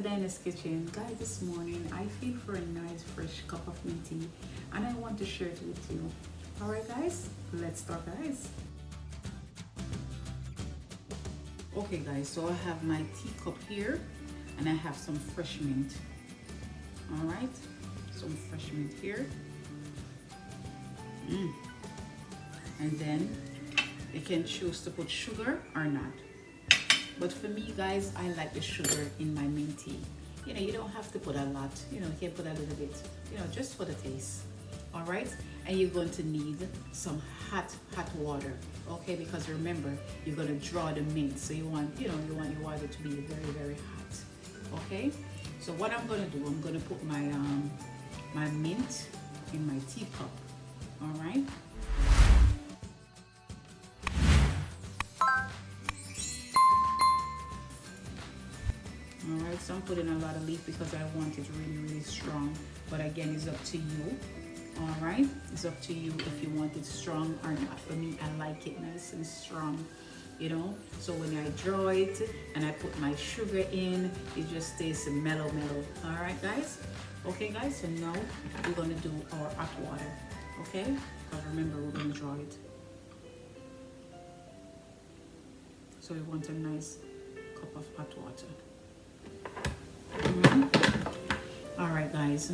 to Dyana's Kitchen. Guys, this morning I feel for a nice fresh cup of mint tea and I want to share it with you. Alright guys, let's start guys. Okay guys, so I have my teacup here and I have some fresh mint. Alright, some fresh mint here. And then you can choose to put sugar or not. But for me guys, I like the sugar in my mint tea. You know, you don't have to put a lot, you know, you can put a little bit, you know, just for the taste. All right, and you're going to need some hot water, okay, because remember, you're going to draw the mint, so you want, you know, you want your water to be very hot. Okay, so what I'm going to do, I'm going to put my my mint in my teacup. All right. Alright, so I'm putting a lot of leaf because I want it really strong. But again, it's up to you. Alright, it's up to you if you want it strong or not. For me, I like it nice and strong, you know. So when I draw it and I put my sugar in, it just tastes mellow. Alright guys? Okay guys, so now we're going to do our hot water. Okay? But remember, we're going to draw it. So we want a nice cup of hot water. Alright guys,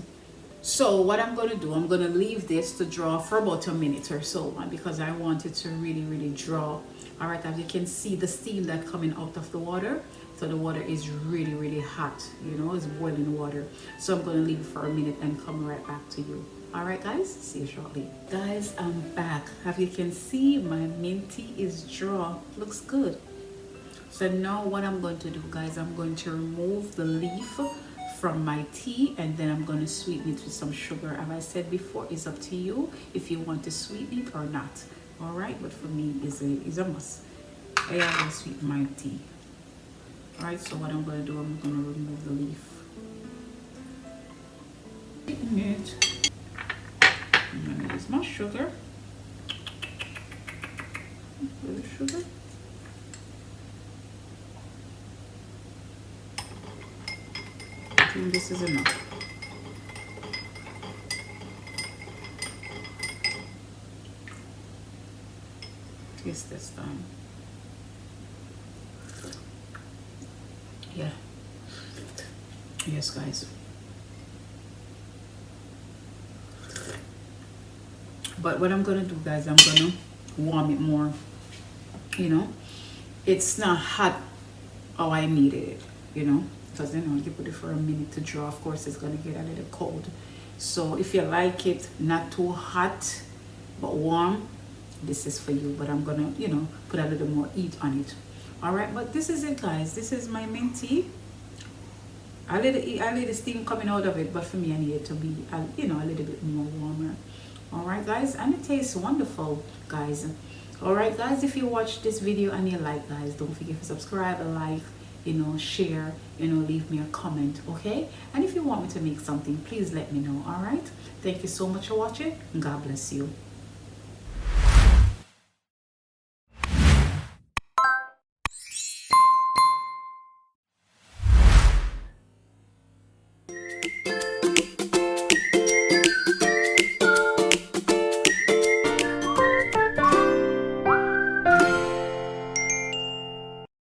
so what I'm going to do, I'm going to leave this to draw for about a minute or so because I want it to really draw. Alright, as you can see the steam that's coming out of the water, so the water is really hot, you know, it's boiling water. So I'm going to leave it for a minute and come right back to you. Alright guys, see you shortly. Guys, I'm back. As you can see, my mint tea is draw. Looks good. So now what I'm going to do guys, I'm going to remove the leaf from my tea and then I'm going to sweeten it with some sugar. As I said before, it's up to you if you want to sweeten it or not. Alright, but for me it's a must. I always sweeten my tea. Alright, so what I'm going to do, I'm going to remove the leaf. Sweeten it. I'm going to use my sugar. A little sugar. I think this is enough. Taste this time. Yeah. Yes, guys. But what I'm gonna do, guys, I'm gonna warm it more. You know, it's not hot how I needed it, you know. Because you know, you put it for a minute to draw, of course it's gonna get a little cold. So if you like it not too hot but warm, this is for you. But I'm gonna, you know, put a little more heat on it. All right, but this is it guys, this is my mint tea. I let the steam coming out of it, but for me I need it to be you know, a little bit more warmer. All right guys, and it tastes wonderful guys. All right guys, if you watch this video and you like guys, don't forget to subscribe, like, you know, share, you know, leave me a comment, okay? And if you want me to make something, please let me know. All right, thank you so much for watching. God bless you.